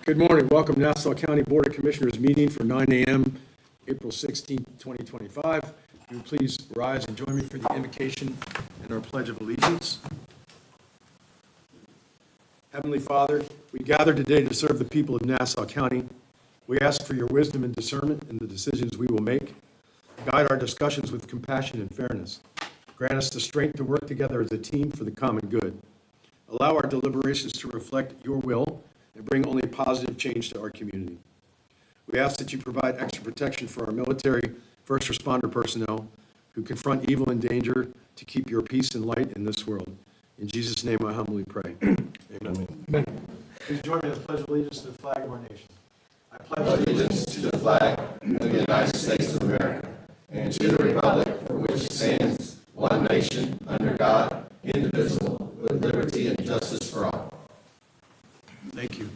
Good morning. Welcome to Nassau County Board of Commissioners meeting for 9 a.m., April 16, 2025. Will you please rise and join me for the invocation and our Pledge of Allegiance? Heavenly Father, we gather today to serve the people of Nassau County. We ask for your wisdom and discernment in the decisions we will make. Guide our discussions with compassion and fairness. Grant us the strength to work together as a team for the common good. Allow our deliberations to reflect your will and bring only positive change to our community. We ask that you provide extra protection for our military, first responder personnel who confront evil and danger to keep your peace and light in this world. In Jesus' name I humbly pray. Amen. Please join me in the Pledge of Allegiance to the flag of our nation. I pledge allegiance to the flag of the United States of America and to the republic for which it stands, one nation, under God, indivisible, with liberty and justice for all. Thank you.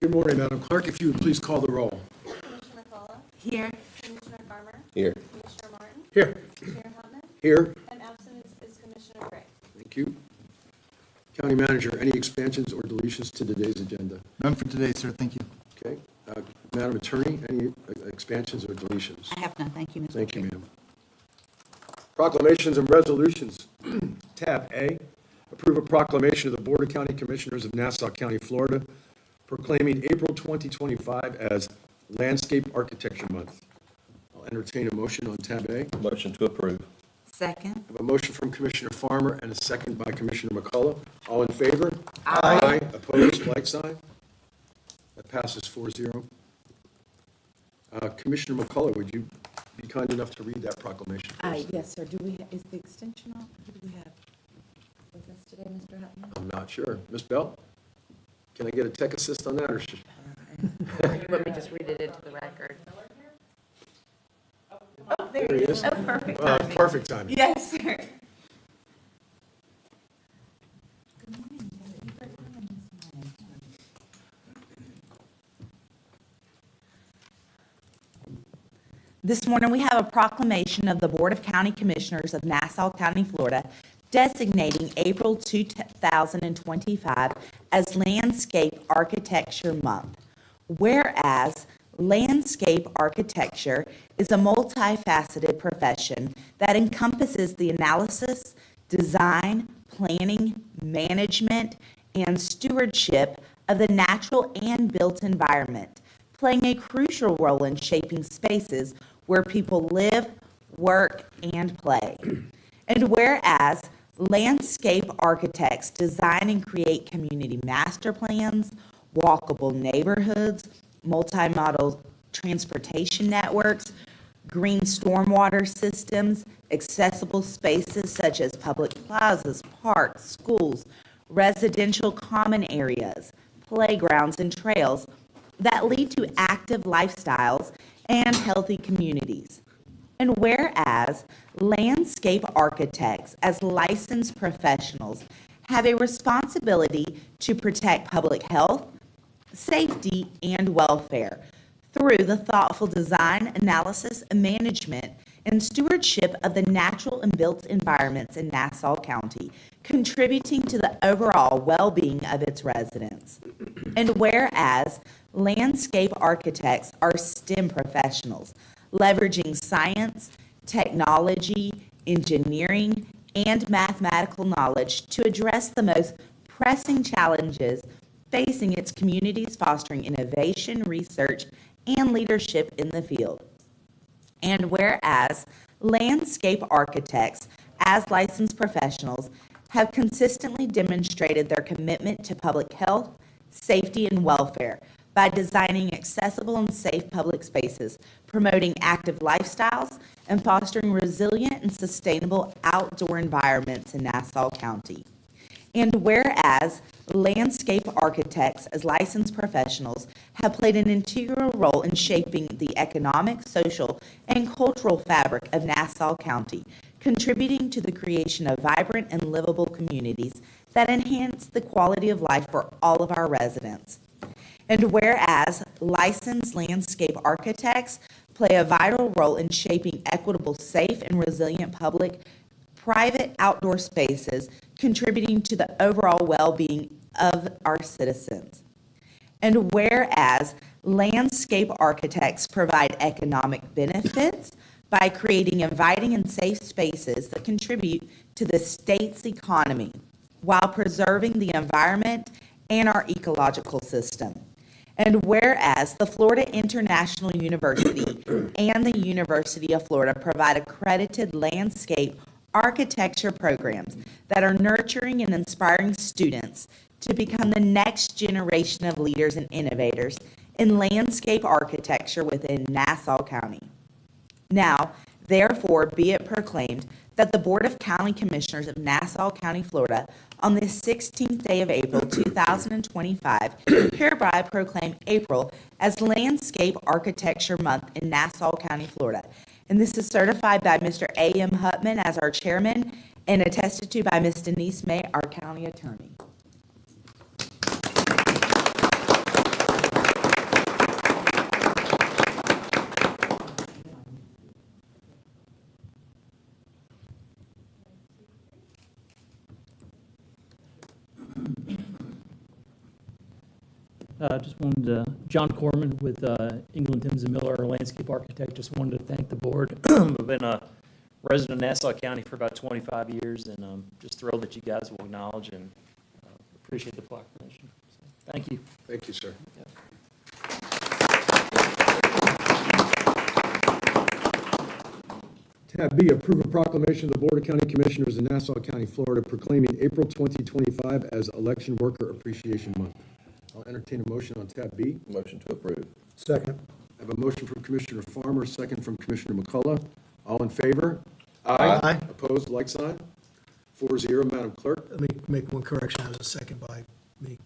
Good morning, Madam Clerk. If you would please call the roll. Commissioner McCullough. Here. Commissioner Farmer. Here. Commissioner Martin. Here. Chair Hutman. Here. And absent is Commissioner Gray. Thank you. County Manager, any expansions or deletions to today's agenda? None for today, sir. Thank you. Okay. Madam Attorney, any expansions or deletions? I have none. Thank you, Mr. Thank you, Chair. ma'am. Proclamations and resolutions. Tab A, approve a proclamation of the Board of County Commissioners of Nassau County, Florida, proclaiming April 2025 as Landscape Architecture Month. I'll entertain a motion on Tab A. Motion to approve. Second. I have a motion from Commissioner Farmer and a second by Commissioner McCullough. All in favor? Aye. Opposed, like sign? That passes 4-0. Commissioner McCullough, would you be kind enough to read that proclamation? please? Yes, sir. Is the extension on? Who do we have with us today, Mr. Hutton? I'm not sure. Ms. Bell? Can I get a tech assist on that, or should? Let me just read it into the record. Oh, there There he it is. is. Oh, perfect. Well, timing. perfect timing. Yes, sir. This morning, we have a proclamation of the Board of County Commissioners of Nassau County, Florida, designating April 2025 as Landscape Architecture Month. Whereas landscape architecture is a multifaceted profession that encompasses the analysis, design, planning, management, and stewardship of the natural and built environment, playing a crucial role in shaping spaces where people live, work, and play. And whereas landscape architects design and create community master plans, walkable neighborhoods, multimodal transportation networks, green stormwater systems, accessible spaces such as public plazas, parks, schools, residential common areas, playgrounds, and trails that lead to active lifestyles and healthy communities. And whereas landscape architects, as licensed professionals, have a responsibility to protect public health, safety, and welfare through the thoughtful design, analysis, management, and stewardship of the natural and built environments in Nassau County, contributing to the overall well-being of its residents. And whereas landscape architects are STEM professionals, leveraging science, technology, engineering, and mathematical knowledge to address the most pressing challenges facing its communities, fostering innovation, research, and leadership in the field. And whereas landscape architects, as licensed professionals, have consistently demonstrated their commitment to public health, safety, and welfare by designing accessible and safe public spaces, promoting active lifestyles, and fostering resilient and sustainable outdoor environments in Nassau County. And whereas landscape architects, as licensed professionals, have played an integral role in shaping the economic, social, and cultural fabric of Nassau County, contributing to the creation of vibrant and livable communities that enhance the quality of life for all of our residents. And whereas licensed landscape architects play a vital role in shaping equitable, safe, and resilient public, private outdoor spaces, contributing to the overall well-being of our citizens. And whereas landscape architects provide economic benefits by creating inviting and safe spaces that contribute to the state's economy while preserving the environment and our ecological system. And whereas the Florida International University and the University of Florida provide accredited landscape architecture programs that are nurturing and inspiring students to become the next generation of leaders and innovators in landscape architecture within Nassau County. Now, therefore, be it proclaimed that the Board of County Commissioners of Nassau County, Florida, on the 16th day of April, 2025, hereby proclaim April as Landscape Architecture Month in Nassau County, Florida. And this is certified by Mr. A.M. Hutman as our chairman and attested to by Ms. Denise May, our county attorney. Just wanted to, John Corman with England, Thames and Miller, our landscape architect, just wanted to thank the board. I've been a resident of Nassau County for about 25 years, and I'm just thrilled that you guys will acknowledge and appreciate the proclamation. So, thank you. Thank you, sir. Tab B, approve a proclamation of the Board of County Commissioners in Nassau County, Florida, proclaiming April 2025 as Election Worker Appreciation Month. I'll entertain a motion on tab B. Motion to approve. Second. I have a motion from Commissioner Farmer, second from Commissioner McCullough. All in favor? Aye. Opposed, like sign? 4-0, Madam Clerk. Let me make one correction. I was a second by me.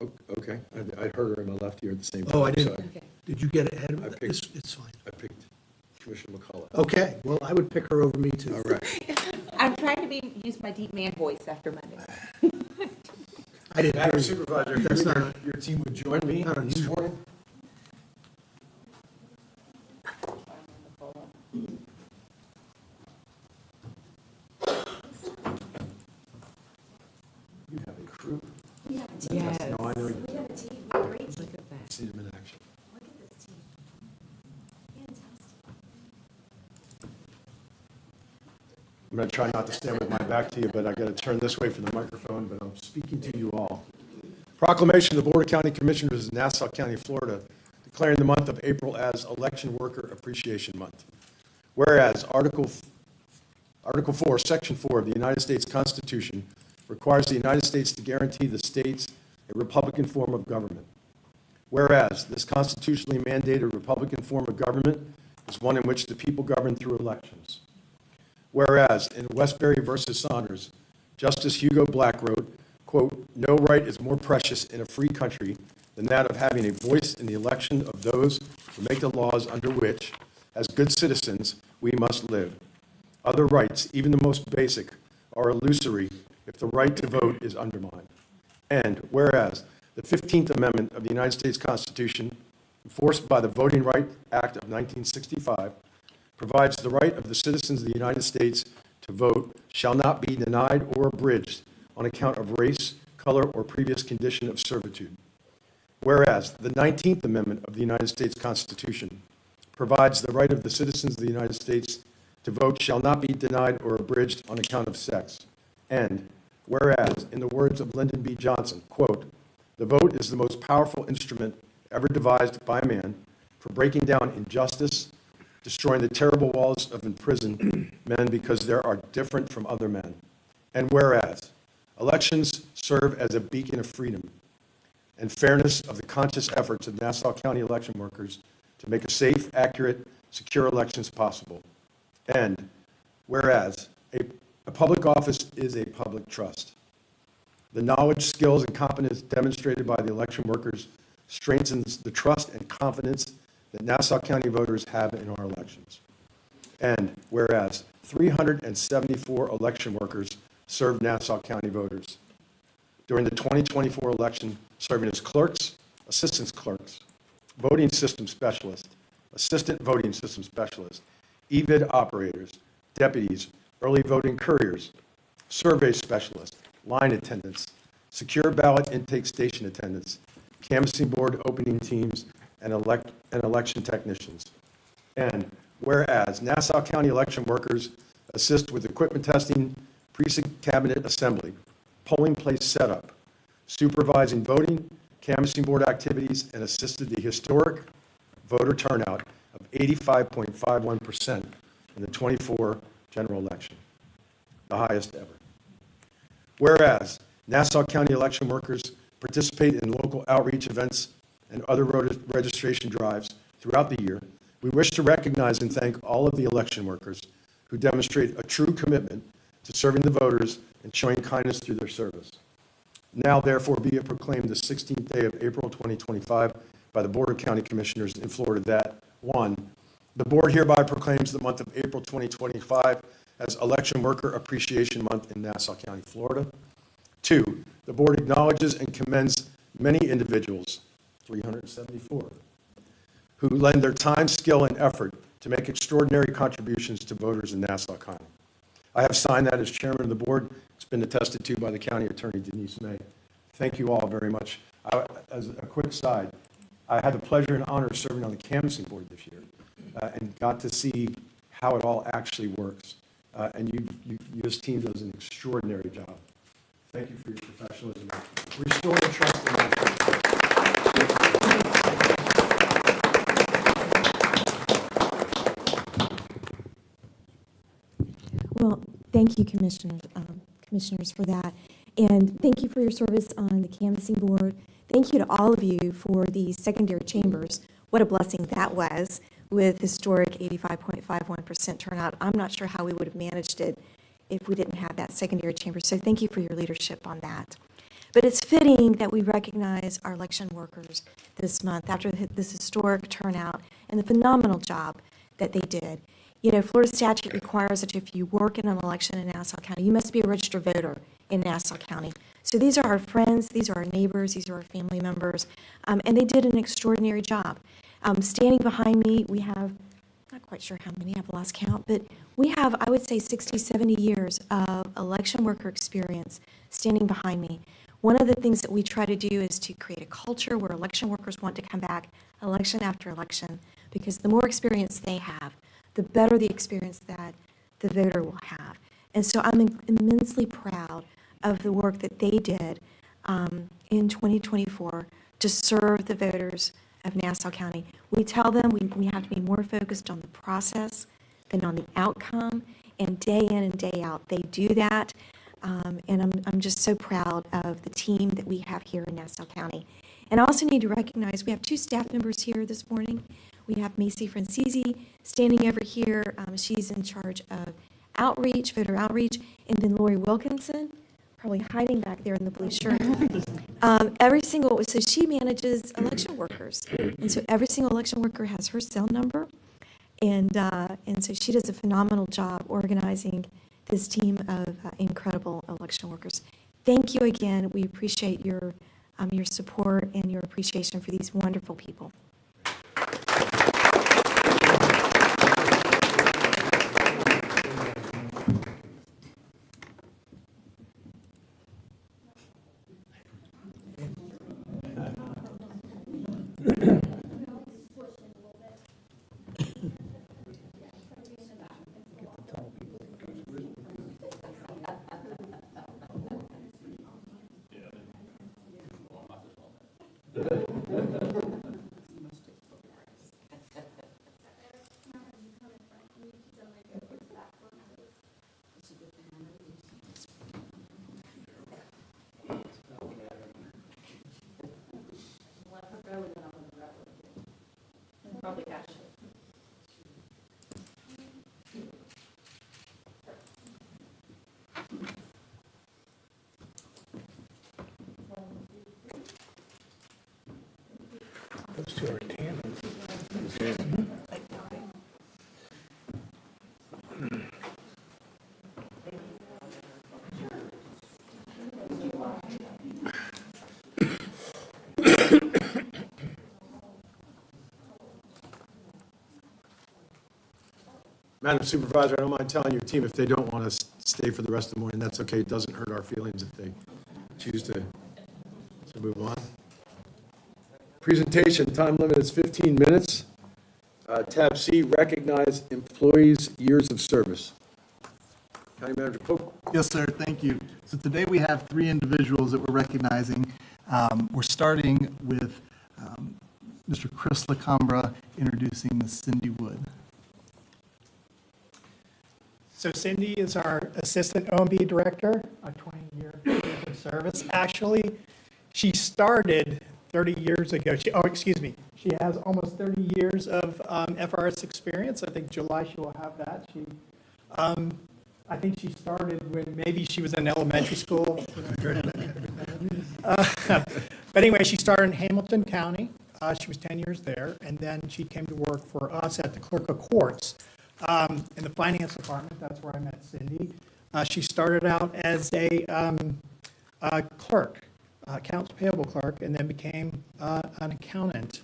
Oh, okay, I heard her in my left ear at the same time. Oh, I so didn't. Did you get ahead of I it? picked- It's fine. I picked Commissioner McCullough. Okay, well, I would pick her over me too. All right. I'm trying to use my deep man voice after Monday. I didn't hear Madam you. Supervisor, That's if not- your team would join me Not this unusual. morning? You have a crew. Yes. No, I know you. We have a team, we have a great team. Look at that. See them in action. Look at this team. Fantastic. I'm going to try not to stand with my back to you, but I got to turn this way for the microphone, but I'm speaking to you all. Proclamation of the Board of County Commissioners of Nassau County, Florida, declaring the month of April as Election Worker Appreciation Month. Whereas Article 4, Section 4 of the United States Constitution requires the United States to guarantee the states a Republican form of government. Whereas this constitutionally mandated Republican form of government is one in which the people govern through elections. Whereas in Westbury versus Saunders, Justice Hugo Black wrote, quote, "No right is more precious in a free country than that of having a voice in the election of those who make the laws under which, as good citizens, we must live. Other rights, even the most basic, are illusory if the right to vote is undermined." And whereas the 15th Amendment of the United States Constitution, enforced by the Voting Rights Act of 1965, provides the right of the citizens of the United States to vote shall not be denied or abridged on account of race, color, or previous condition of servitude. Whereas the 19th Amendment of the United States Constitution provides the right of the citizens of the United States to vote shall not be denied or abridged on account of sex. And whereas, in the words of Lyndon B. Johnson, quote, "The vote is the most powerful instrument ever devised by man for breaking down injustice, destroying the terrible walls of imprisoned men because they are different from other men. And whereas, elections serve as a beacon of freedom and fairness of the conscious efforts of Nassau County election workers to make a safe, accurate, secure elections possible. And whereas, a public office is a public trust. The knowledge, skills, and competence demonstrated by the election workers strengthens the trust and confidence that Nassau County voters have in our elections. And whereas 374 election workers served Nassau County voters during the 2024 election, serving as clerks, assistant clerks, voting system specialists, assistant voting system specialists, EVID operators, deputies, early voting couriers, survey specialists, line attendants, secure ballot intake station attendants, canvassing board opening teams, and election technicians. And whereas Nassau County election workers assist with equipment testing, precinct cabinet assembly, polling place setup, supervising voting, canvassing board activities, and assisted the historic voter turnout of 85.51% in the '24 general election, the highest ever. Whereas Nassau County election workers participate in local outreach events and other registration drives throughout the year, we wish to recognize and thank all of the election workers who demonstrate a true commitment to serving the voters and showing kindness through their service. Now therefore be it proclaimed the 16th day of April 2025 by the Board of County Commissioners in Florida that, 1, the board hereby proclaims the month of April 2025 as Election Worker Appreciation Month in Nassau County, Florida. 2, the board acknowledges and commends many individuals, 374, who lend their time, skill, and effort to make extraordinary contributions to voters in Nassau County. I have signed that as chairman of the board. It's been attested to by the county attorney, Denise May. Thank you all very much. As a quick side, I had the pleasure and honor of serving on the canvassing board this year and got to see how it all actually works. And this team does an extraordinary job. Thank you for your professionalism. Restoring trust in Nassau. Well, thank you, commissioners, for that. And thank you for your service on the canvassing board. Thank you to all of you for the secondary chambers. What a blessing that was with historic 85.51% turnout. I'm not sure how we would have managed it if we didn't have that secondary chamber. So thank you for your leadership on that. But it's fitting that we recognize our election workers this month after this historic turnout and the phenomenal job that they did. You know, Florida statute requires that if you work in an election in Nassau County, you must be a registered voter in Nassau County. So these are our friends, these are our neighbors, these are our family members, and they did an extraordinary job. Standing behind me, we have, not quite sure how many, I've lost count, but we have, I would say, 60, 70 years of election worker experience standing behind me. One of the things that we try to do is to create a culture where election workers want to come back election after election, because the more experience they have, the better the experience that the voter will have. And so I'm immensely proud of the work that they did in 2024 to serve the voters of Nassau County. We tell them we have to be more focused on the process than on the outcome, and day in and day out, they do that. And I'm just so proud of the team that we have here in Nassau County. And I also need to recognize we have two staff members here this morning. We have Macy Francisi standing over here. She's in charge of outreach, voter outreach, and then Lori Wilkinson, probably hiding back there in the blue shirt. So she manages election workers. And so every single election worker has her cell number. And so she does a phenomenal job organizing this team of incredible election workers. Thank you again. We appreciate your support and your appreciation for these wonderful people. Those two are tandem. Madam Supervisor, I don't mind telling your team if they don't want to stay for the rest of the morning, that's okay. It doesn't hurt our feelings if they choose to move on. Presentation, time limit is 15 minutes. Tab C, recognize employees' years of service. County Manager Pope. Yes, sir, thank you. So today we have three individuals that we're recognizing. We're starting with Mr. Chris LaCombra introducing Ms. Cindy Wood. So Cindy is our Assistant OMB Director, a 20-year service. Actually, she started 30 years ago. She has almost 30 years of FRS experience. I think July she will have that. I think she started when maybe she was in elementary school. But anyway, she started in Hamilton County. She was 10 years there, and then she came to work for us at the Clerk of Courts in the finance department. That's where I met Cindy. She started out as a clerk, accounts payable clerk, and then became an accountant.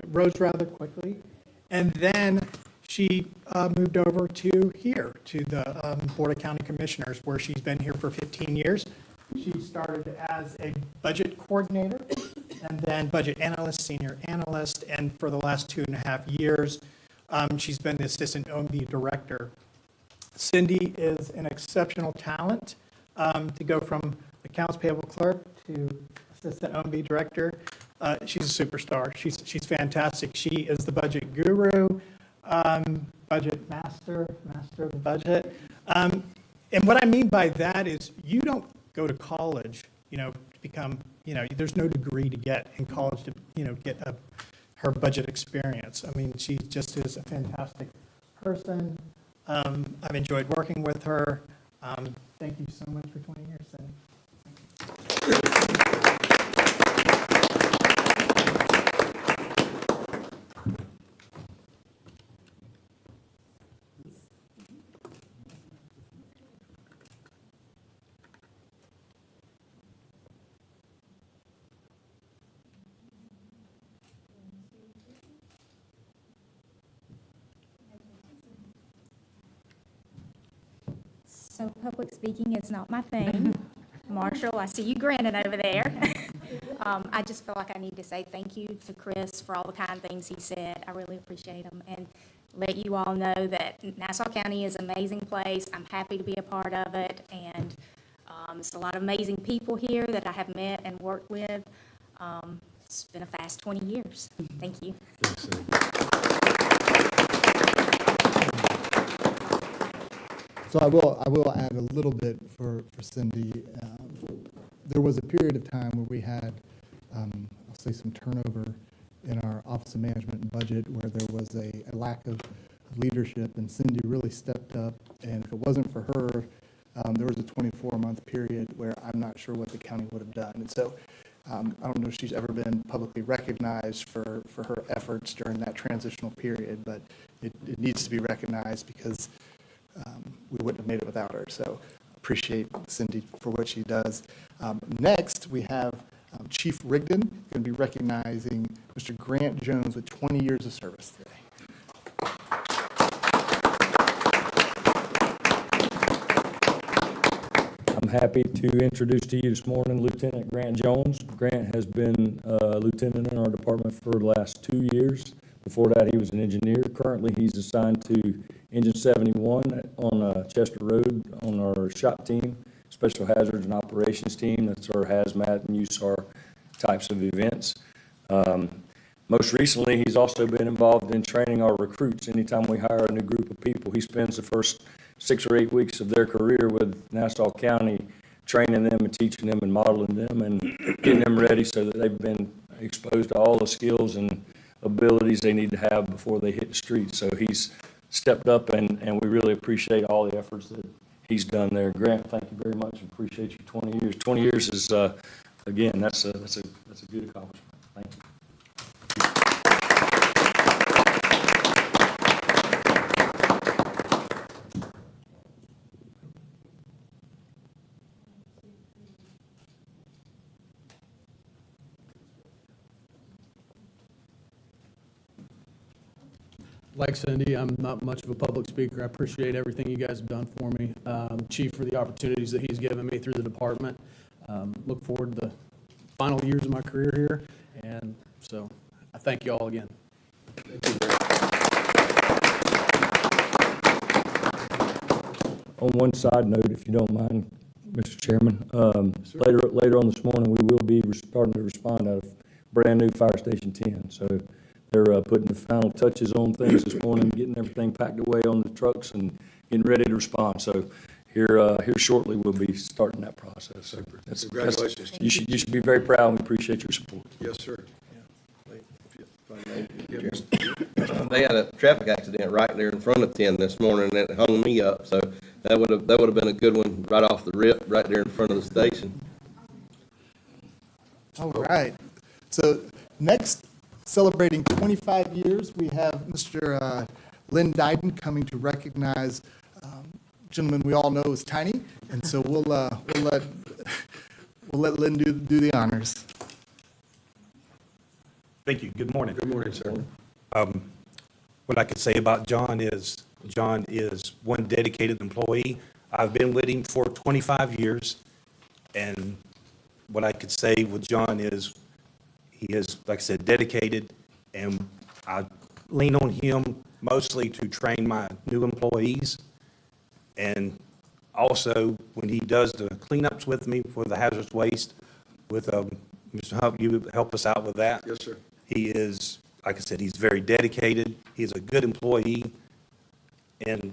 Rose rather quickly, and then she moved over to here, to the Board of County Commissioners, where she's been here for 15 years. She started as a budget coordinator, and then budget analyst, senior analyst, and for the last 2.5 years, she's been the assistant OMB director. Cindy is an exceptional talent to go from accounts payable clerk to assistant OMB director. She's a superstar. She's fantastic. She is the budget guru, budget master of the budget. And what I mean by that is you don't go to college, to become, there's no degree to get in college to, get her budget experience. I mean, she just is a fantastic person. I've enjoyed working with her. Thank you so much for 20 years, Cindy. So public speaking is not my thing. Marshall, I see you grinning over there. I just feel like I need to say thank you to Chris for all the kind things he said. I really appreciate him, and let you all know that Nassau County is an amazing place. I'm happy to be a part of it, and it's a lot of amazing people here that I have met and worked with. It's been a fast 20 years. Thank you. So I will add a little bit for Cindy. There was a period of time where we had, I'll say, some turnover in our Office of Management and Budget, where there was a lack of leadership, and Cindy really stepped up. And if it wasn't for her, there was a 24-month period where I'm not sure what the county would have done. And so I don't know if she's ever been publicly recognized for her efforts during that transitional period, but it needs to be recognized because we wouldn't have made it without her. So appreciate Cindy for what she does. Next, we have Chief Rigdon, going to be recognizing Mr. Grant Jones with 20 years of service today. I'm happy to introduce to you this morning Lieutenant Grant Jones. Grant has been a lieutenant in our department for the last 2 years. Before that, he was an engineer. Currently, he's assigned to Engine 71 on Chester Road on our shop team, Special Hazards and Operations team. That's our hazmat and USAR types of events. Most recently, he's also been involved in training our recruits. Anytime we hire a new group of people, he spends the first 6 or 8 weeks of their career with Nassau County, training them and teaching them and modeling them and getting them ready so that they've been exposed to all the skills and abilities they need to have before they hit the streets. So he's stepped up, and we really appreciate all the efforts that he's done there. Grant, thank you very much. Appreciate you 20 years. 20 years is, again, that's a good accomplishment. Thank you. Like Cindy, I'm not much of a public speaker. I appreciate everything you guys have done for me. Chief for the opportunities that he's given me through the department. Look forward to the final years of my career here, and so I thank you all again. On one side note, if you don't mind, Mr. Chairman, later on this morning, we will be starting to respond out of brand-new Fire Station 10. So they're putting the final touches on things this morning, getting everything packed away on the trucks and getting ready to respond. So here shortly, we'll be starting that process. So Congratulations. you should be very proud, and we appreciate your support. Yes, sir. They had a traffic accident right there in front of 10 this morning, and it hung me up, so that would have been a good one right off the rip, right there in front of the station. All right. So next, celebrating 25 years, we have Mr. Lynn Dyden coming to recognize gentleman we all know is Tiny, and so we'll let Lynn do the honors. Thank you. Good morning. Good morning, sir. What I could say about John is one dedicated employee. I've been with him for 25 years, and what I could say with John is he is, like I said, dedicated, and I lean on him mostly to train my new employees, and also when he does the cleanups with me for the hazardous waste with Mr. Hump, you help us out with that. Yes, sir. He is, like I said, he's very dedicated. He's a good employee. And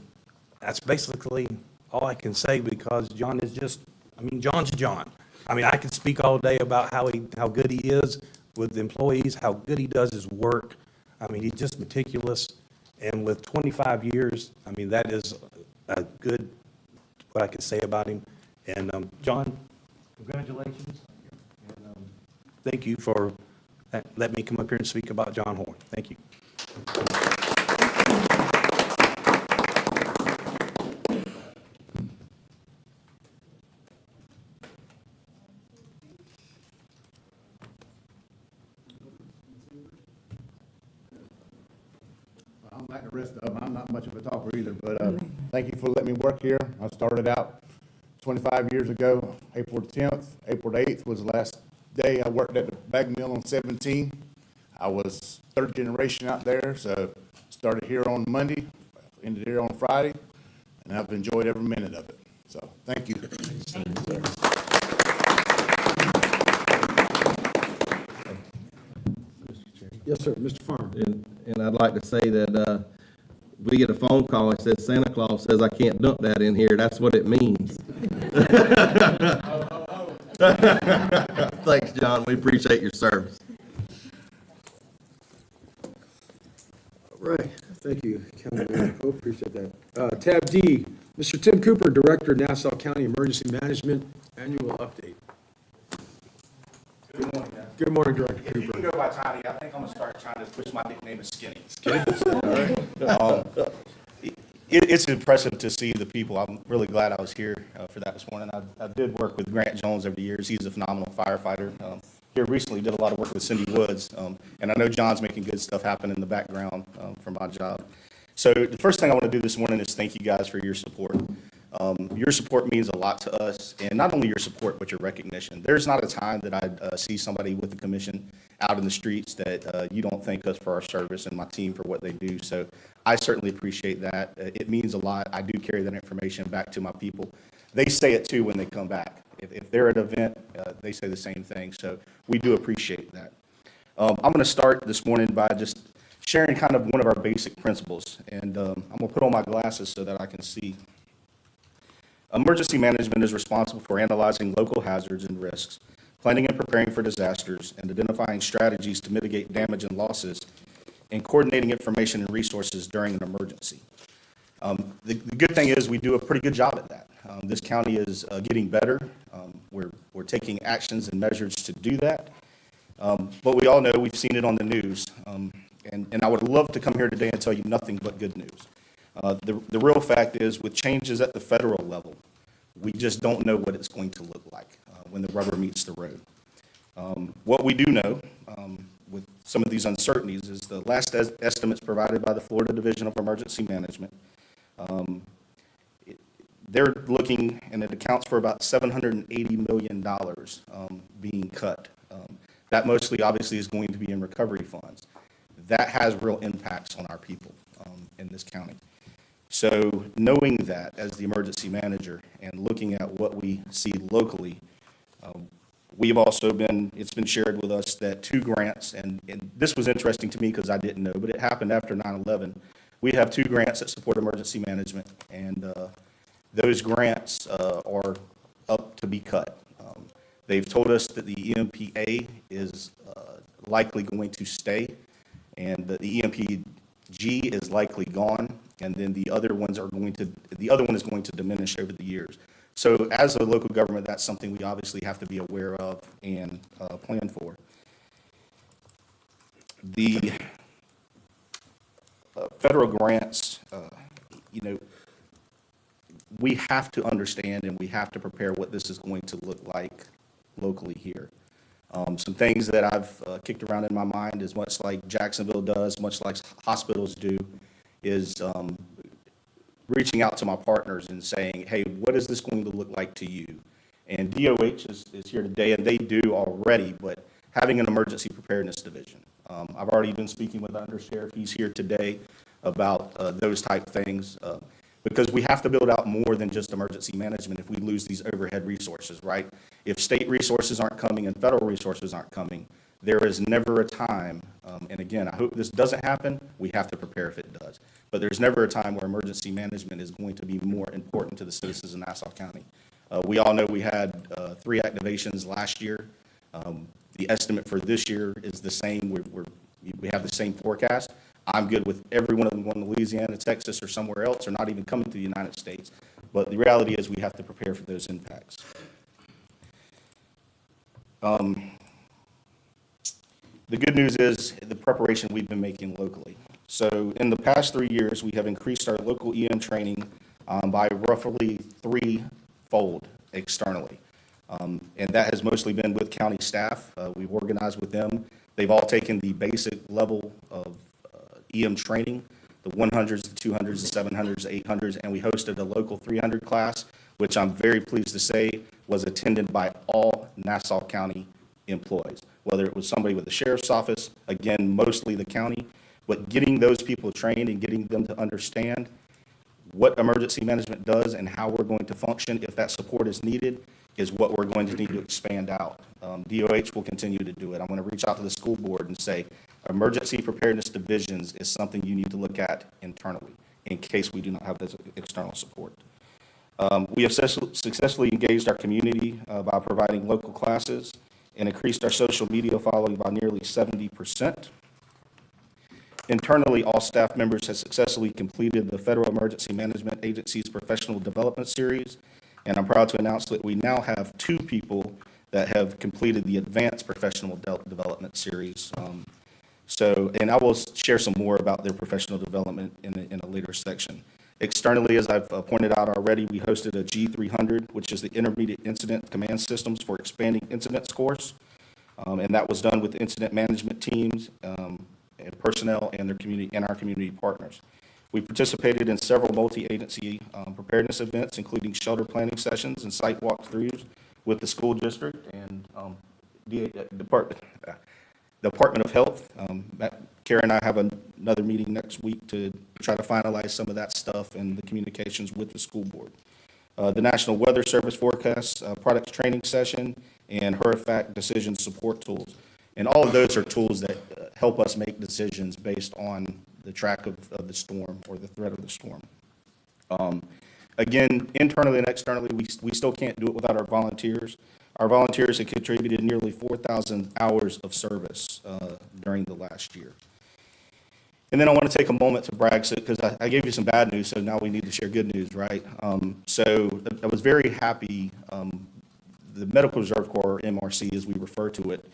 that's basically all I can say because John is just, John's John. I could speak all day about how good he is with the employees, how good he does his work. He's just meticulous. And with 25 years, that is a good, what I could say about him. And John, congratulations. And thank you for letting me come up here and speak about John Horn. Thank you. I'm like the rest of them. I'm not much of a talker either, but thank you for letting me work here. I started out 25 years ago, April 10th. April 8th was the last day I worked at the bag mill on 17. I was third generation out there, so started here on Monday, ended here on Friday, and I've enjoyed every minute of it. So, thank you. Yes, sir. Mr. Farmer. And I'd like to say that we get a phone call that says Santa Claus says I can't dump that in here. That's what it means. Thanks, John. We appreciate your service. All right. Thank you, Councilman Pope. Appreciate that. Tab D, Mr. Tim Cooper, Director, Nassau County Emergency Management, Annual Update. Good morning, man. Good morning, Director If you Cooper. can go by Tiny, I think I'm gonna start trying to push my nickname as Skinny. It's impressive to see the people. I'm really glad I was here for that this morning. I did work with Grant Jones over the years. He's a phenomenal firefighter. Here recently did a lot of work with Cindy Woods, and I know John's making good stuff happen in the background for my job. So the first thing I want to do this morning is thank you guys for your support. Your support means a lot to us, and not only your support, but your recognition. There's not a time that I see somebody with a commission out in the streets that you don't thank us for our service and my team for what they do. So I certainly appreciate that. It means a lot. I do carry that information back to my people. They say it too when they come back. If they're at an event, they say the same thing. So we do appreciate that. I'm going to start this morning by just sharing kind of one of our basic principles, and I'm going to put on my glasses so that I can see. Emergency management is responsible for analyzing local hazards and risks, planning and preparing for disasters, and identifying strategies to mitigate damage and losses, and coordinating information and resources during an emergency. The good thing is we do a pretty good job at that. This county is getting better. We're taking actions and measures to do that. But we all know, we've seen it on the news, and I would love to come here today and tell you nothing but good news. The real fact is, with changes at the federal level, we just don't know what it's going to look like when the rubber meets the road. What we do know, with some of these uncertainties is the last estimates provided by the Florida Division of Emergency Management. They're looking, and it accounts for about $780 million being cut. That mostly, obviously, is going to be in recovery funds. That has real impacts on our people in this county. So knowing that as the emergency manager and looking at what we see locally, we've also been, it's been shared with us that 2 grants, and this was interesting to me because I didn't know, but it happened after 9/11. We have 2 grants that support emergency management, and those grants are up to be cut. They've told us that the EMPA is likely going to stay, and that the EMPG is likely gone, and then the other one is going to diminish over the years. So as a local government, that's something we obviously have to be aware of and plan for. The federal grants, we have to understand and we have to prepare what this is going to look like locally here. Some things that I've kicked around in my mind is much like Jacksonville does, much like hospitals do, is reaching out to my partners and saying, hey, what is this going to look like to you? And DOH is here today, and they do already, but having an emergency preparedness division. I've already been speaking with the undersheriff. He's here today about those type things, because we have to build out more than just emergency management if we lose these overhead resources, right? If state resources aren't coming and federal resources aren't coming, there is never a time, and again, I hope this doesn't happen, we have to prepare if it does, but there's never a time where emergency management is going to be more important to the citizens of Nassau County. We all know we had 3 activations last year. The estimate for this year is the same. We have the same forecast. I'm good with every one of them going to Louisiana, Texas, or somewhere else, or not even coming to the United States. But the reality is we have to prepare for those impacts. The good news is the preparation we've been making locally. So in the past 3 years, we have increased our local EM training by roughly 3-fold externally. And that has mostly been with county staff. We've organized with them. They've all taken the basic level of EM training, the 100s, the 200s, the 700s, the 800s, and we hosted a local 300 class, which I'm very pleased to say was attended by all Nassau County employees, whether it was somebody with the sheriff's office, again, mostly the county, but getting those people trained and getting them to understand what emergency management does and how we're going to function if that support is needed is what we're going to need to expand out. DOH will continue to do it. I'm going to reach out to the school board and say, emergency preparedness divisions is something you need to look at internally in case we do not have this external support. We have successfully engaged our community by providing local classes and increased our social media following by nearly 70%. Internally, all staff members have successfully completed the Federal Emergency Management Agency's Professional Development Series, and I'm proud to announce that we now have 2 people that have completed the Advanced Professional Development Series. And I will share some more about their professional development in a later section. Externally, as I've pointed out already, we hosted a G300, which is the Intermediate Incident Command Systems for Expanding Incidents course, and that was done with incident management teams and personnel and our community partners. We participated in several multi-agency preparedness events, including shelter planning sessions and site walkthroughs with the school district and Department of Health. Karen and I have another meeting next week to try to finalize some of that stuff and the communications with the school board. The National Weather Service forecast, products training session, and HURFAC decision support tools. And all of those are tools that help us make decisions based on the track of the storm or the threat of the storm. Again, internally and externally, we still can't do it without our volunteers. Our volunteers have contributed nearly 4,000 hours of service during the last year. And then I want to take a moment to brag, because I gave you some bad news, so now we need to share good news, right? So I was very happy. The Medical Reserve Corps, MRC, as we refer to it,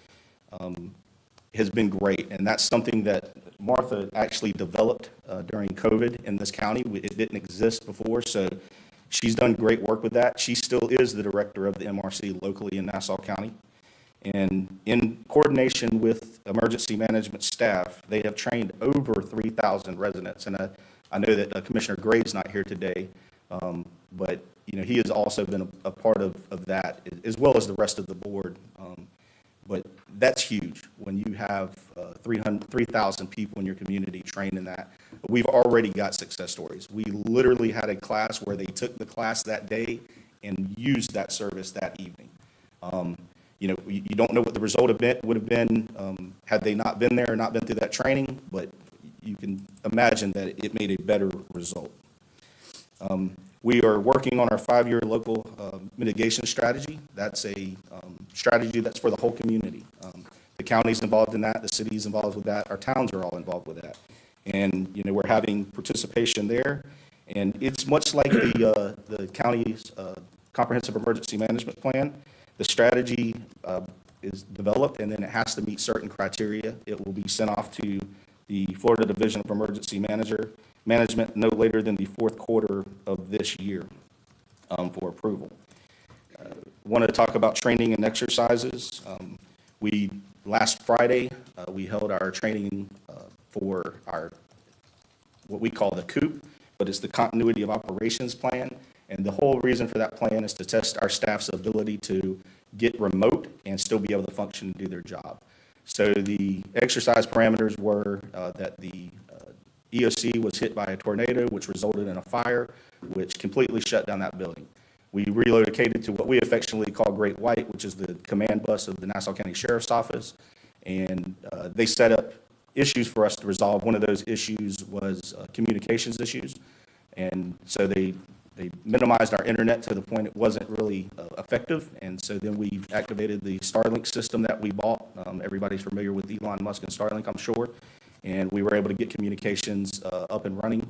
has been great, and that's something that Martha actually developed during COVID in this county. It didn't exist before, so she's done great work with that. She still is the director of the MRC locally in Nassau County. And in coordination with emergency management staff, they have trained over 3,000 residents. And I know that Commissioner Gray's not here today, but, he has also been a part of that, as well as the rest of the board. But that's huge when you have 3,000 people in your community trained in that. We've already got success stories. We literally had a class where they took the class that day and used that service that evening. You don't know what the result would have been had they not been there or not been through that training, but you can imagine that it made a better result. We are working on our 5-year local mitigation strategy. That's a strategy that's for the whole community. The county's involved in that, the city's involved with that, our towns are all involved with that. And, we're having participation there. And it's much like the county's comprehensive emergency management plan. The strategy is developed, and then it has to meet certain criteria. It will be sent off to the Florida Division of Emergency Management no later than the fourth quarter of this year for approval. Want to talk about training and exercises. Last Friday, we held our training for what we call the COOP, but it's the Continuity of Operations Plan. And the whole reason for that plan is to test our staff's ability to get remote and still be able to function and do their job. So the exercise parameters were that the EOC was hit by a tornado, which resulted in a fire, which completely shut down that building. We relocated to what we affectionately call Great White, which is the command bus of the Nassau County Sheriff's Office. And they set up issues for us to resolve. One of those issues was communications issues. And so they minimized our internet to the point it wasn't really effective. And so then we activated the Starlink system that we bought. Everybody's familiar with Elon Musk and Starlink, I'm sure. And we were able to get communications up and running.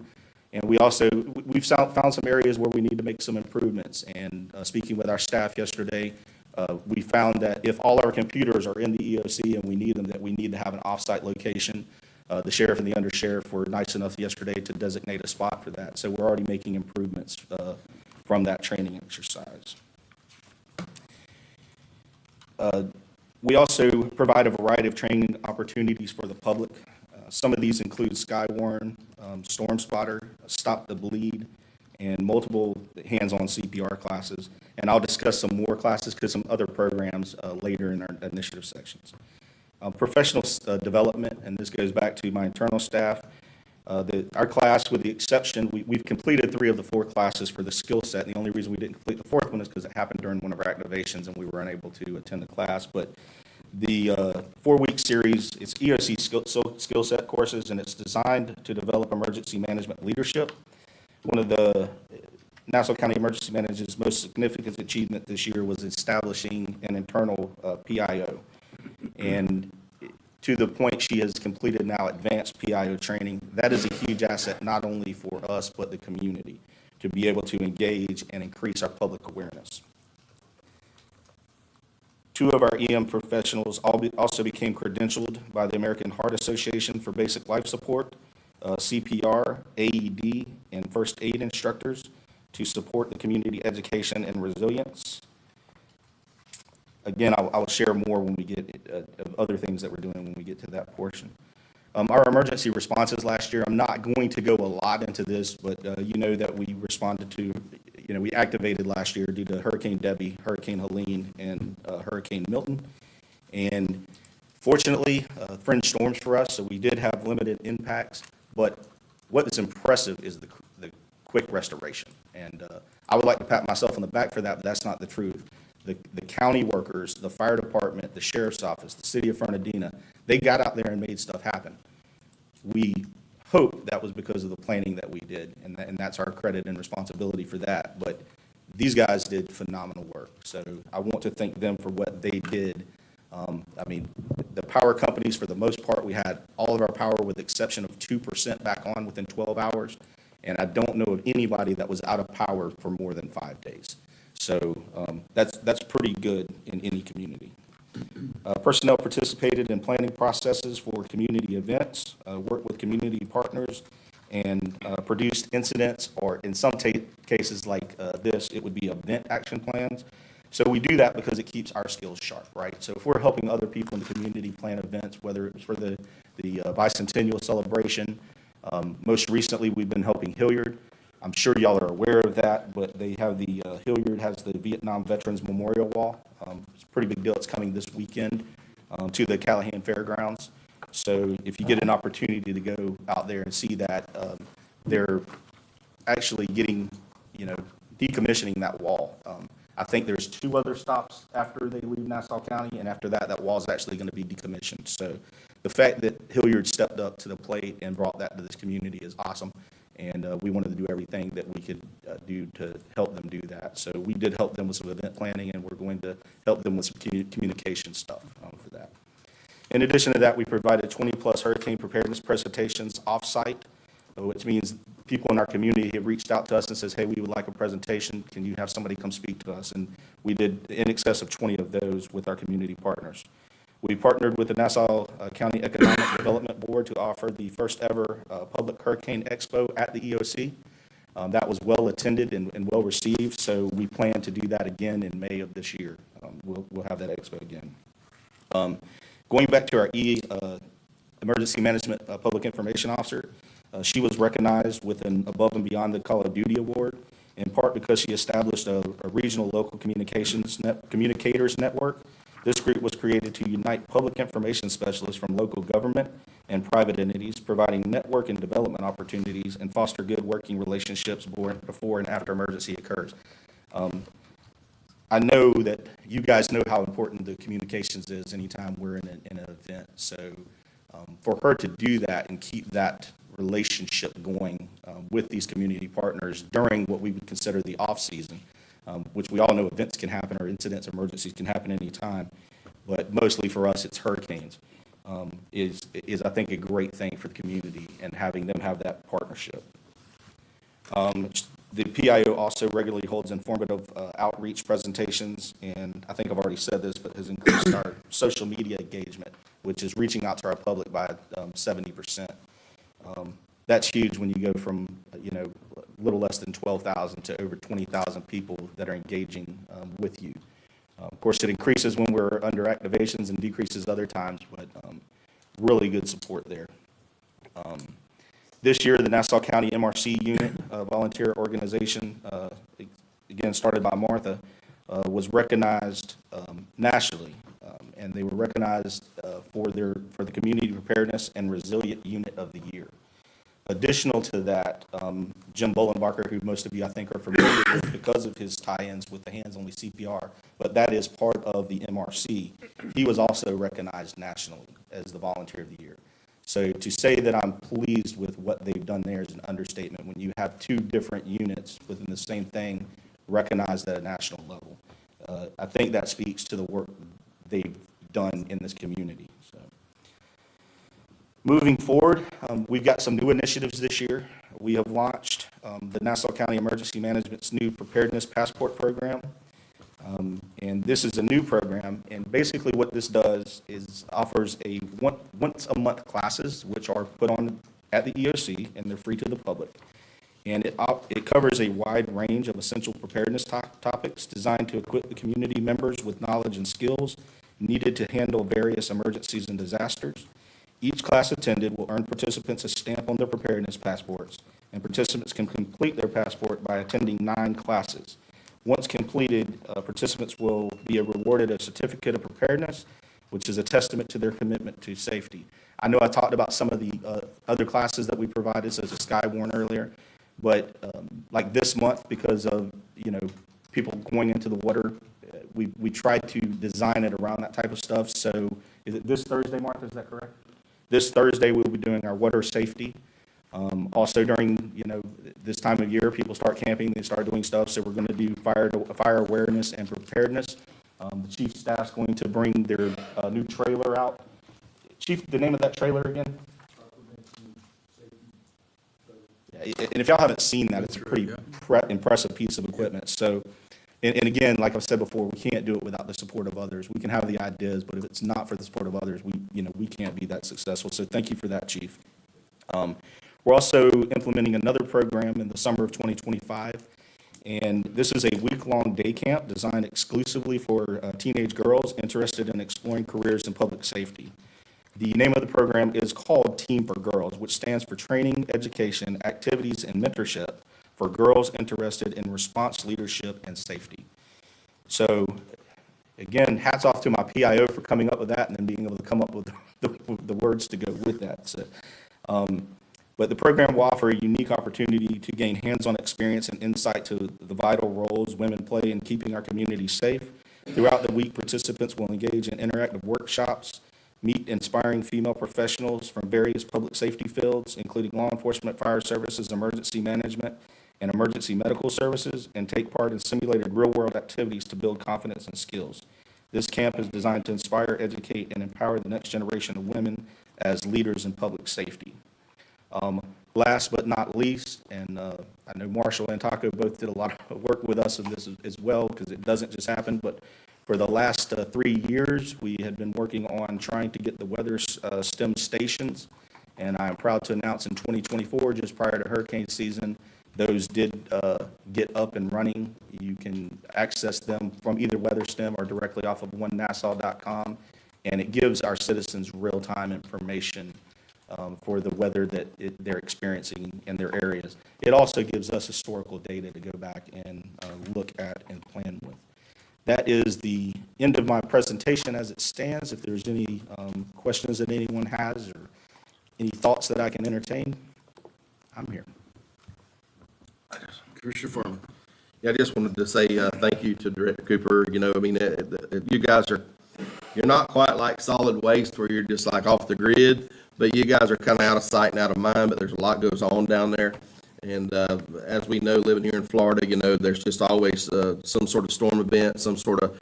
And we've found some areas where we need to make some improvements. And speaking with our staff yesterday, we found that if all our computers are in the EOC and we need them, that we need to have an off-site location. The sheriff and the undersheriff were nice enough yesterday to designate a spot for that. So we're already making improvements from that training exercise. We also provide a variety of training opportunities for the public. Some of these include Skywarn, Storm Spotter, Stop the Bleed, and multiple hands-on CPR classes. And I'll discuss some more classes because some other programs later in our initiative sections. Professional development, and this goes back to my internal staff. Our class, with the exception, we've completed 3 of the 4 classes for the skill set. And the only reason we didn't complete the 4th one is because it happened during one of our activations and we were unable to attend the class. But the 4-week series, it's EOC skill set courses, and it's designed to develop emergency management leadership. One of the Nassau County Emergency Manager's most significant achievement this year was establishing an internal PIO. And to the point she has completed now advanced PIO training. That is a huge asset not only for us but the community to be able to engage and increase our public awareness. 2 of our EM professionals also became credentialed by the American Heart Association for basic life support, CPR, AED, and first aid instructors to support the community education and resilience. Again, I'll share more when we get other things that we're doing when we get to that portion. Our emergency responses last year, I'm not going to go a lot into this, but you know that we responded to, we activated last year due to Hurricane Debbie, Hurricane Helene, and Hurricane Milton. And fortunately, fringe storms for us, so we did have limited impacts. But what is impressive is the quick restoration. And I would like to pat myself on the back for that, but that's not the truth. The county workers, the fire department, the sheriff's office, the city of Fernandina, they got out there and made stuff happen. We hope that was because of the planning that we did, and that's our credit and responsibility for that. But these guys did phenomenal work, so I want to thank them for what they did. The power companies, for the most part, we had all of our power with the exception of 2% back on within 12 hours, and I don't know of anybody that was out of power for more than 5 days. So that's pretty good in any community. Personnel participated in planning processes for community events, worked with community partners, and produced incidents, or in some cases like this, it would be event action plans So we do that because it keeps our skills sharp, right? So if we're helping other people in the community plan events, whether it's for the bicentennial celebration, most recently, we've been helping Hilliard. I'm sure y'all are aware of that, but they have Hilliard has the Vietnam Veterans Memorial Wall. It's a pretty big deal. It's coming this weekend to the Callahan Fairgrounds. So if you get an opportunity to go out there and see that, they're actually getting, decommissioning that wall. I think there's 2 other stops after they leave Nassau County, and after that, that wall's actually going to be decommissioned. So the fact that Hilliard stepped up to the plate and brought that to this community is awesome, and we wanted to do everything that we could do to help them do that. So we did help them with some event planning, and we're going to help them with some communication stuff for that. In addition to that, we provided 20-plus hurricane preparedness presentations off-site, which means people in our community have reached out to us and says, hey, we would like a presentation. Can you have somebody come speak to us? And we did in excess of 20 of those with our community partners. We partnered with the Nassau County Economic Development Board to offer the first ever public hurricane expo at the EOC. That was well attended and well received, so we plan to do that again in May of this year. We'll have that expo again. Going back to our Emergency Management Public Information Officer, she was recognized with an Above and Beyond the Call of Duty Award, in part because she established a regional local communicators network. This group was created to unite public information specialists from local government and private entities, providing network and development opportunities and foster good working relationships before and after emergency occurs. I know that you guys know how important the communications is anytime we're in an event. So for her to do that and keep that relationship going with these community partners during what we would consider the off-season, which we all know events can happen or incidents, emergencies can happen anytime, but mostly for us it's hurricanes, is I think a great thing for the community and having them have that partnership. The PIO also regularly holds informative outreach presentations, and I think I've already said this, but has increased our social media engagement, which is reaching out to our public by 70%. That's huge when you go from, a little less than 12,000 to over 20,000 people that are engaging with you. Of course, it increases when we're under activations and decreases other times, but really good support there. This year, the Nassau County MRC unit, volunteer organization, again, started by Martha, was recognized nationally, and they were recognized for the Community Preparedness and Resilient Unit of the Year. Additional to that, Jim Bolenbacher, who most of you, I think, are familiar with because of his tie-ins with the hands-only CPR, but that is part of the MRC. He was also recognized nationally as the Volunteer of the Year. So to say that I'm pleased with what they've done there is an understatement when you have 2 different units within the same thing recognized at a national level. I think that speaks to the work they've done in this community. So, moving forward, we've got some new initiatives this year. We have launched the Nassau County Emergency Management's new Preparedness Passport Program. And this is a new program, and basically what this does is offers a once-a-month classes, which are put on at the EOC, and they're free to the public. And it covers a wide range of essential preparedness topics designed to equip the community members with knowledge and skills needed to handle various emergencies and disasters. Each class attended will earn participants a stamp on their preparedness passports, and participants can complete their passport by attending 9 classes. Once completed, participants will be rewarded a certificate of preparedness, which is a testament to their commitment to safety. I know I talked about some of the other classes that we provided, such as Skywarn earlier, but like this month, because of people going into the water, we tried to design it around that type of stuff. So is it this Thursday, Martha? Is that correct? This Thursday, we'll be doing our water safety. Also during, this time of year, people start camping, they start doing stuff, so we're going to do fire awareness and preparedness. The chief staff's going to bring their new trailer out. Chief, the name of that trailer again? Yeah, and if y'all haven't seen that, it's a pretty impressive piece of equipment. So, and again, like I've said before, we can't do it without the support of others. We can have the ideas, but if it's not for the support of others, we can't be that successful. So thank you for that, Chief. We're also implementing another program in the summer of 2025, And this is a week-long day camp designed exclusively for teenage girls interested in exploring careers in public safety. The name of the program is called Team for Girls, which stands for Training, Education, Activities, and Mentorship for Girls Interested in Response Leadership and Safety. So, again, hats off to my PIO for coming up with that and then being able to come up with the words to go with that. So, but the program will offer a unique opportunity to gain hands-on experience and insight to the vital roles women play in keeping our community safe. Throughout the week, participants will engage in interactive workshops, meet inspiring female professionals from various public safety fields, including law enforcement, fire services, emergency management, and emergency medical services, and take part in simulated real-world activities to build confidence and skills. This camp is designed to inspire, educate, and empower the next generation of women as leaders in public safety. Last but not least, and I know Marshall and Taco both did a lot of work with us on this as well, because it doesn't just happen, but for the last 3 years, we had been working on trying to get the weather STEM stations, and I am proud to announce in 2024, just prior to hurricane season, those did get up and running. You can access them from either WeatherStem or directly off of onenassau.com, and it gives our citizens real-time information for the weather that they're experiencing in their areas. It also gives us historical data to go back and look at and plan with. That is the end of my presentation as it stands. If there's any questions that anyone has or any thoughts that I can entertain, I'm here. Commissioner Farmer. Yeah, I just wanted to say thank you to Director Cooper. You know, I mean, you guys you're not quite like solid waste where you're just like off the grid, but you guys are kind of out of sight and out of mind, but there's a lot goes on down there. And as we know, living here in Florida, you know, there's just always some sort of storm event, some sort of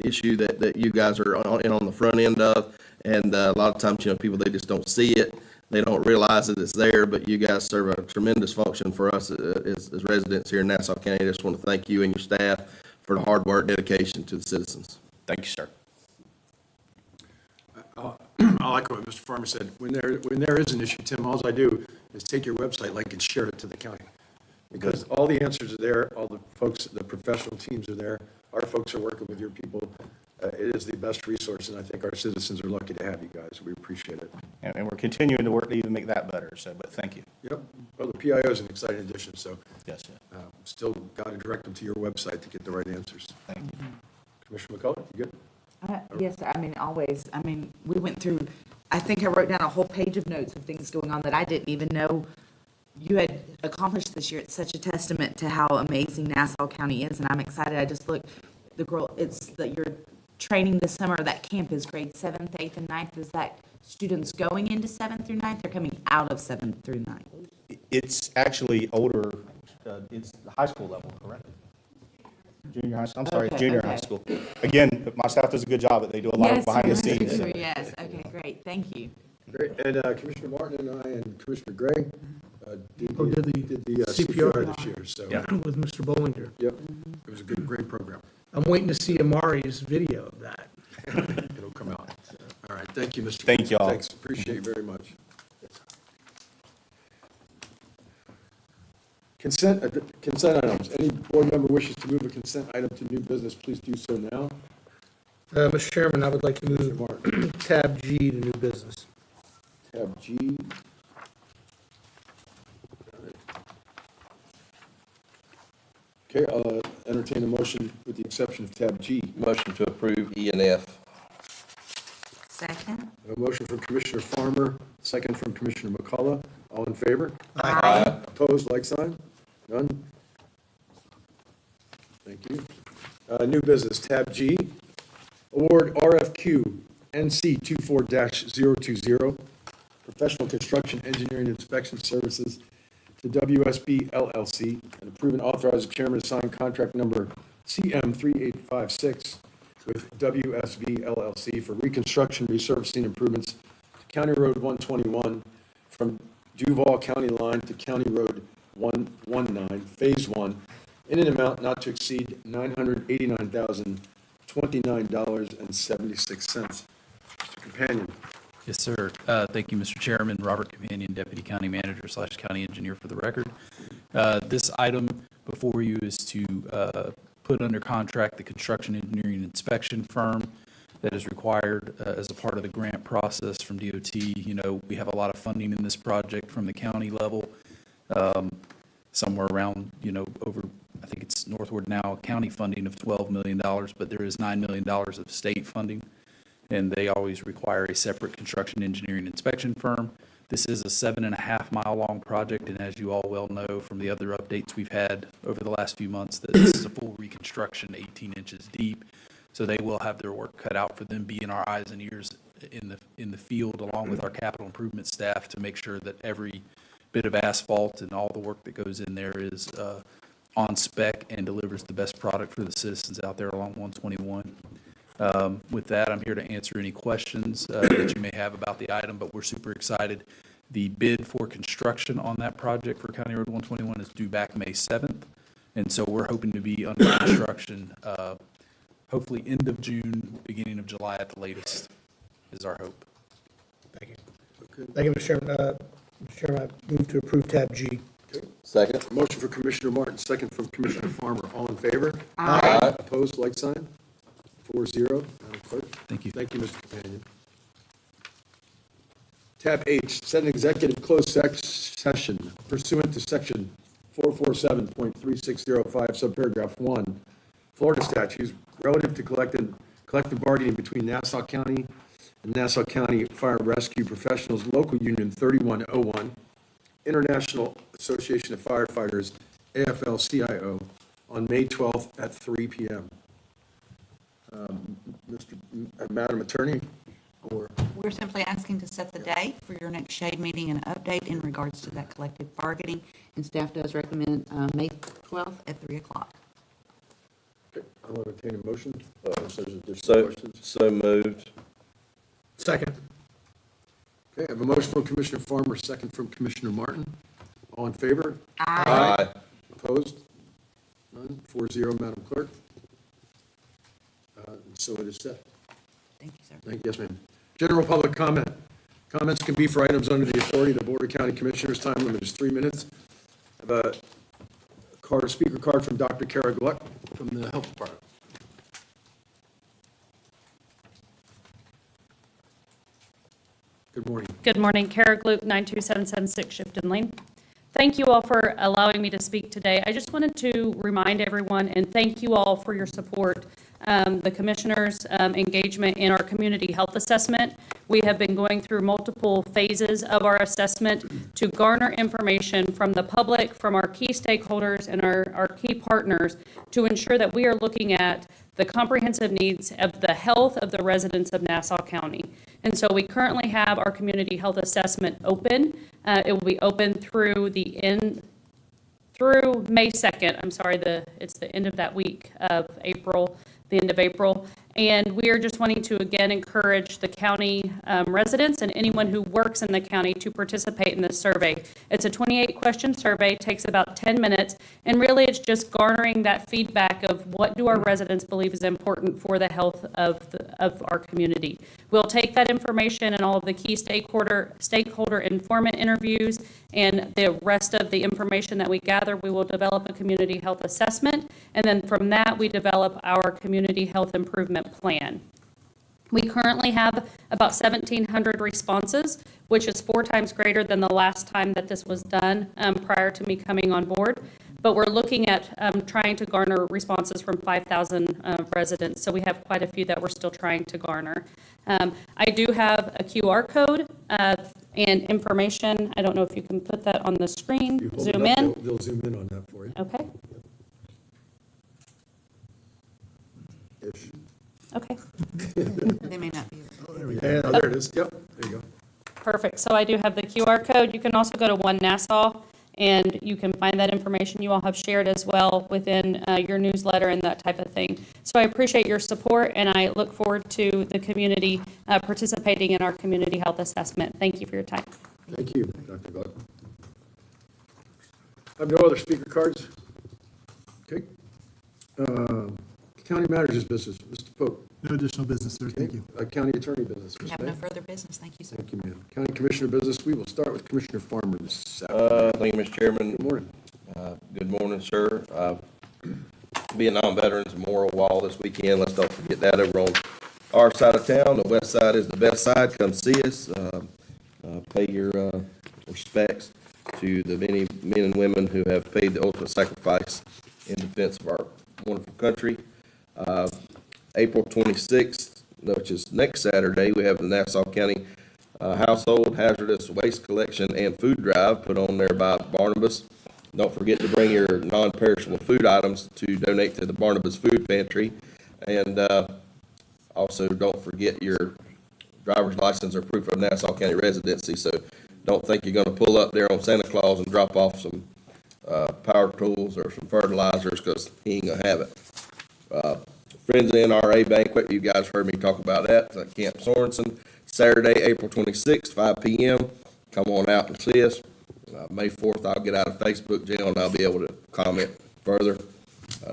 issue that you guys are on the front end of. And a lot of times, you know, people, they just don't see it. They don't realize that it's there, but you guys serve a tremendous function for us as residents here in Nassau County. I just want to thank you and your staff for the hard work, dedication to the citizens. Thank you, sir. I like what Mr. Farmer said. When there is an issue, Tim, all I do is take your website link and share it to the county. Because all the answers are there, all the folks, the professional teams are there, our folks are working with your people. It is the best resource, and I think our citizens are lucky to have you guys. We appreciate it. And we're continuing to work to even make that better, so, but thank you. Yep. Well, the PIO is an exciting addition, so. Yes, sir. Still got to direct them to your website to get the right answers. Thank you. Commissioner McCullough, you good? Yes, I mean, always. I mean, we went through, I think I wrote down a whole page of notes of things going on that I didn't even know you had accomplished this year. It's such a testament to how amazing Nassau County is, and I'm excited. I just looked, it's that you're training this summer. That camp is grade 7th, 8th, and 9th. Is that students going into 7th through 9th? They're coming out of 7th through 9th. It's actually older, it's the high school level, correct? Junior high school, I'm sorry, Okay, junior okay. high school. Again, my staff does a good job, but they do a lot of behind the scenes. so. Yes, okay, great. Thank you. Great. And Commissioner Martin and I and Commissioner Gray did the CPR this year, so. with Mr. Bollinger. Yep. It was a great program. I'm waiting to see Amari's video of that. It'll come out. All right. Thank you, Mr. Thank you all. Thanks. Appreciate you very much. Consent items. Any board member wishes to move a consent item to new business, please do so now. Mr. Chairman, I would like to move tab G to new business. Tab G. Okay, I'll entertain a motion with the exception of tab G. Motion to approve E and F. Second? A motion from Commissioner Farmer, second from Commissioner McCullough. All in favor? Aye. Opposed, like sign? None? Thank you. New business, tab G. Award RFQ NC 24-020, Professional Construction Engineering Inspection Services to WSB LLC, and approve and authorize the chairman to sign contract number CM 3856 with WSB LLC for reconstruction, resurfacing improvements to County Road 121 from Duval County line to County Road 119, Phase 1, in an amount not to exceed $989,029.76. Mr. Companion. Yes, sir. Thank you, Mr. Chairman. Robert Companion, Deputy County Manager / County Engineer for the record. This item before you is to put under contract the construction engineering inspection firm that is required as a part of the grant process from DOT. You know, we have a lot of funding in this project from the county level, somewhere around, you know, over, I think it's northward now, county funding of $12 million, but there is $9 million of state funding, and they always require a separate construction engineering inspection firm. This is a 7.5-mile-long project, and as you all well know from the other updates we've had over the last few months, that this is a full reconstruction, 18 inches deep. So they will have their work cut out for them, being our eyes and ears in the field, along with our capital improvement staff, to make sure that every bit of asphalt and all the work that goes in there is on spec and delivers the best product for the citizens out there along 121. With that, I'm here to answer any questions that you may have about the item, but we're super excited. The bid for construction on that project for County Road 121 is due back May 7th, and so we're hoping to be under construction hopefully end of June, beginning of July at the latest, is our hope. Thank you. Thank you, Mr. Chairman. Mr. Chairman, I move to approve tab G. Second. Motion for Commissioner Martin, second from Commissioner Farmer. All in favor? Aye. Opposed, like sign? 4-0. Madam Clerk? Thank you. Thank you, Mr. Companion. Tab H, set an executive closed session pursuant to section 447.3605, subparagraph 1, Florida statutes relative to collective bargaining between Nassau County and Nassau County Fire and Rescue Professionals Local Union 3101, International Association of Firefighters, AFL-CIO, on May 12th at 3 p.m. Madam Attorney, or We're simply asking to set the day for your next shade meeting and update in regards to that collective bargaining, and staff does recommend May 12th at 3 o'clock. okay, I'll entertain a motion. So moved. Second. Okay, I have a motion from Commissioner Farmer, second from Commissioner Martin. All in favor? Aye. Opposed? None? 4-0, Madam Clerk. So it is set. Thank you, sir. Thank you. Yes, ma'am. General public comment. Comments can be for items under the authority of the Board of County Commissioners. Time limit is 3 minutes. I have a speaker card from Dr. Kara Gluck from the Health Department. Good morning. Good morning, Kara Gluck, 92776 Shipton Lane. Thank you all for allowing me to speak today. I just wanted to remind everyone and thank you all for your support, the commissioners' engagement in our community health assessment. We have been going through multiple phases of our assessment to garner information from the public, from our key stakeholders and our key partners to ensure that we are looking at the comprehensive needs of the health of the residents of Nassau County. And so we currently have our community health assessment open. It will be open through May 2nd. I'm sorry, it's the end of that week of April, the end of April. And we are just wanting to, again, encourage the county residents and anyone who works in the county to participate in this survey. It's a 28-question survey, takes about 10 minutes, and really it's just garnering that feedback of what do our residents believe is important for the health of our community. We'll take that information and all of the key stakeholder informant interviews and the rest of the information that we gather, we will develop a community health assessment, and then from that, we develop our community health improvement plan. We currently have about 1,700 responses, which is 4 times greater than the last time that this was done prior to me coming on board. But we're looking at trying to garner responses from 5,000 residents, so we have quite a few that we're still trying to garner. I do have a QR code and information. I don't know if you can put that on the screen, zoom in. They'll zoom in on that for you. Okay. Ish. Okay. They may not be. Oh, there we go. Yeah, there it is. Yep, there you go. Perfect. So I do have the QR code. You can also go to One Nassau, and you can find that information you all have shared as well within your newsletter and that type of thing. So I appreciate your support, and I look forward to the community participating in our community health assessment. Thank you for your time. Thank you, Dr. Gluck. I have no other speaker cards. Okay. County managers business, Mr. Pope. No additional business, sir. Thank you. County attorney business, We Ms. have May. no further business. Thank you, sir. Thank you, ma'am. County commissioner business, we will start with Commissioner Farmer this Thank you, Mr. Chairman. Good morning. Good morning, sir. Vietnam Veterans Memorial Wall this weekend. Let's don't forget that over on our side of town. The west side is the best side. Come see us. Pay your respects to the many men and women who have paid the ultimate sacrifice in defense of our wonderful country. April 26th, which is next Saturday, we have the Nassau County Household Hazardous Waste Collection and Food Drive put on there by Barnabas. Don't forget to bring your non-perishable food items to donate to the Barnabas Food Pantry. And also, don't forget your driver's license or proof of Nassau County residency. So don't think you're going to pull up there on Santa Claus and drop off some power tools or some fertilizers, because he ain't going to have it. Friends of the NRA Banquet, you guys heard me talk about that. It's at Camp Sorensen, Saturday, April 26th, 5 p.m. Come on out and see us. May 4th, I'll get out of Facebook jail and I'll be able to comment further.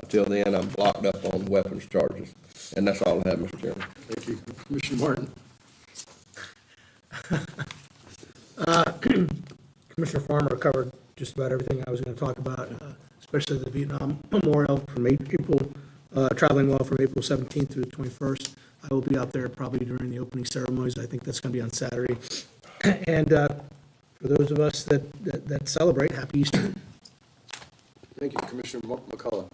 Till then, I'm locked up on weapons charges. And that's all I have, Mr. Chairman. Thank you. Commissioner Martin. Commissioner Farmer covered just about everything I was going to talk about, especially the Vietnam Memorial from April, traveling well from April 17th through the 21st. I will be out there probably during the opening ceremonies. I think that's going to be on Saturday. And for those of us that celebrate, Happy Easter. Thank you. Commissioner McCullough.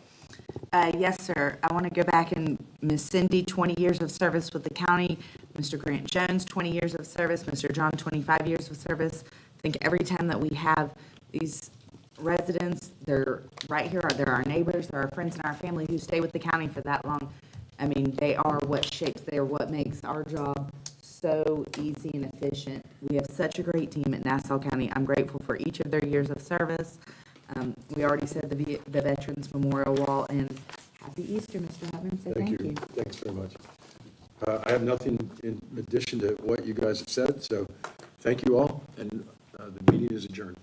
Yes, sir. I want to go back and Miss Cindy, 20 years of service with the county. Mr. Grant Jones, 20 years of service. Mr. John, 25 years of service. I think every time that we have these residents, they're right here, they're our neighbors, they're our friends and our family who stay with the county for that long. I mean, they are what shapes, they are what makes our job so easy and efficient. We have such a great team at Nassau County. I'm grateful for each of their years of service. We already said the Veterans Memorial Wall, and Happy Easter, Mr. Hutman, so thank you. Thanks very much. I have nothing in addition to what you guys have said, so thank you all, and the meeting is adjourned.